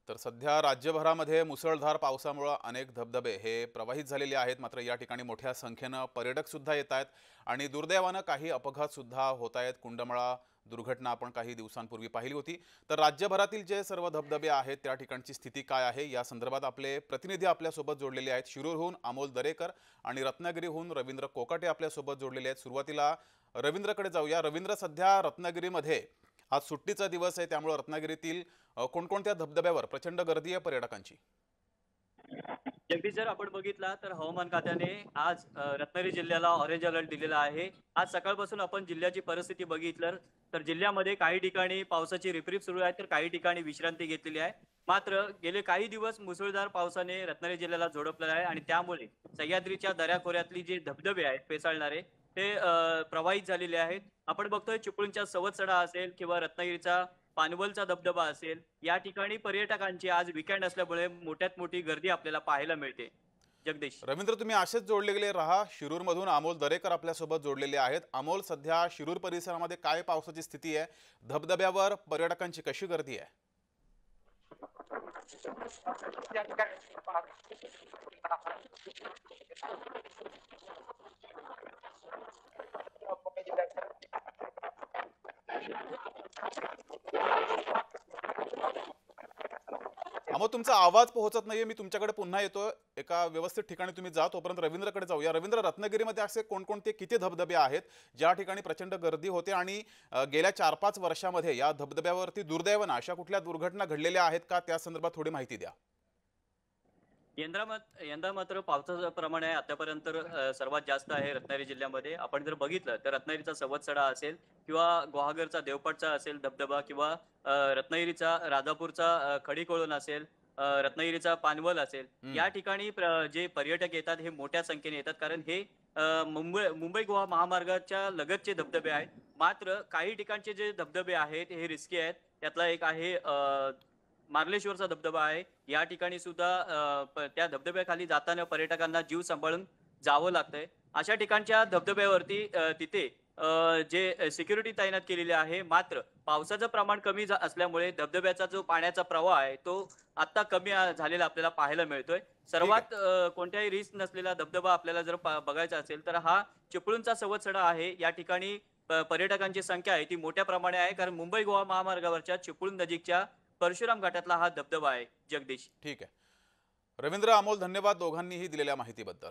तर सध्या राज्यभरामध्ये मुसळधार पावसामुळे अनेक धबधबे हे प्रवाहित झालेले आहेत। मात्र या ठिकाणी मोठ्या संख्येने पर्यटक सुद्धा येत आहेत आणि दुर्दैवाने काही अपघात सुद्धा होत आहेत। कुंडमळा दुर्घटना आपण काही दिवसांपूर्वी पाहिली होती। तर राज्यभरातील जे सर्व धबधबे आहेत त्या ठिकाणची स्थिती काय आहे या संदर्भात आपले प्रतिनिधी आपल्या सोबत जोडलेले आहेत। शिरूरहून अमोल दरेकर आणि रत्नागिरीहून रवींद्र कोकाटे आपल्या सोबत जोडलेले आहेत। सुरुवातीला रवींद्रकडे जाऊया। रवींद्र, सध्या रत्नागिरीमध्ये आज सुट्टीचा दिवस आहे, त्यामुळे रत्नागिरीतील कोणकोणत्या धबधब्यावर प्रचंड गर्दी आहे पर्यटकांची? जगदीश, जर आपण बघितला तर हवामान खात्याने आज रत्नागिरी जिल्ह्याला ऑरेंज अलर्ट दिलेला आहे। आज सकाळपासून आपण जिल्ह्याची परिस्थिती बघितलं तर जिल्ह्यामध्ये काही ठिकाणी पावसाची रिपरिप सुरू आहे, तर काही ठिकाणी विश्रांती घेतलेली आहे। मात्र गेले काही दिवस मुसळधार पावसाने रत्नागिरी जिल्ह्याला झोडपलेला आहे आणि त्यामुळे सह्याद्रीच्या दऱ्याखोऱ्यातली जे धबधबे आहेत पेसाळणारे ते प्रवाहित झालेले आहेत। आपण बघतोय चिपळूणच्या सवतसडा असेल किंवा रत्नागिरीचा पानवलचा धबधबा असेल, या ठिकाणी पर्यटकांची आज वीकेंड असल्यामुळे मोठ्यात मोठी गर्दी आपल्याला पाहायला मिळते। जगदीश. रवींद्र, तुम्ही असेच जोडलेले राहा। शिरूरमधून अमोल दरेकर आपल्यासोबत जोडलेले आहेत। अमोल, सध्या शिरूर परिसरामध्ये काय पावसाची स्थिती आहे? धबधब्यावर पर्यटकांची कशी गर्दी आहे? अमोल, तुमचा आवाज पोहोचत नाहीये। मी तुमच्याकडे पुन्हा येतो। एका व्यवस्थित ठिकाणी तुम्ही जा, तोपर्यंत रवींद्रकडे जाऊया। रवींद्र, रत्नागिरीमध्ये असे कोणकोणते किती धबधबे आहेत ज्या ठिकाणी प्रचंड गर्दी होते आणि गेल्या 4-5 वर्षामध्ये या धबधब्यावरती दुर्दैवाने अशा कुठल्या दुर्घटना घडलेल्या आहेत का? त्या संदर्भात थोडी माहिती द्या। यंदा मात्र पावसाचं प्रमाण आहे आतापर्यंत सर्वात जास्त आहे रत्नागिरी जिल्ह्यामध्ये। आपण जर बघितलं तर रत्नागिरीचा सवतसडा असेल किंवा गुहागरचा देवपाटचा असेल धबधबा किंवा रत्नागिरीचा राजापूरचा खडीकोळण असेल, रत्नागिरीचा पानवल असेल, हम्म। या ठिकाणी जे पर्यटक येतात हे मोठ्या संख्येने येतात, कारण हे मुंबई मुंबई गोवा महामार्गाच्या लगतचे धबधबे आहेत। मात्र काही ठिकाणचे जे धबधबे आहेत हे रिस्की आहेत। त्यातला एक आहे मार्लेश्वरचा धबधबा आहे। या ठिकाणी सुद्धा त्या धबधब्याखाली जाताना पर्यटकांना जीव सांभाळून जावं लागतंय। अशा ठिकाणच्या धबधब्यावरती तिथे जे सिक्युरिटी तैनात केलेली आहे। मात्र पावसाचं प्रमाण कमी असल्यामुळे धबधब्याचा जो पाण्याचा प्रवाह आहे तो आता कमी झालेला आपल्याला पाहायला मिळतोय। ठीक आहे। सर्वात कोणत्याही रिस्क नसलेला धबधबा आपल्याला जर बघायचा असेल तर हा चिपळूणचा सवतसडा आहे। या ठिकाणी पर्यटकांची संख्या आहे ती मोठ्या प्रमाणे आहे, कारण मुंबई गोवा महामार्गावरच्या चिपळूण नजीकच्या परशुराम घाटातला हा धबधबा आहे। जगदीश. ठीक आहे रवींद्र, अमोल, धन्यवाद दोघांनीही दिलेल्या माहितीबद्दल।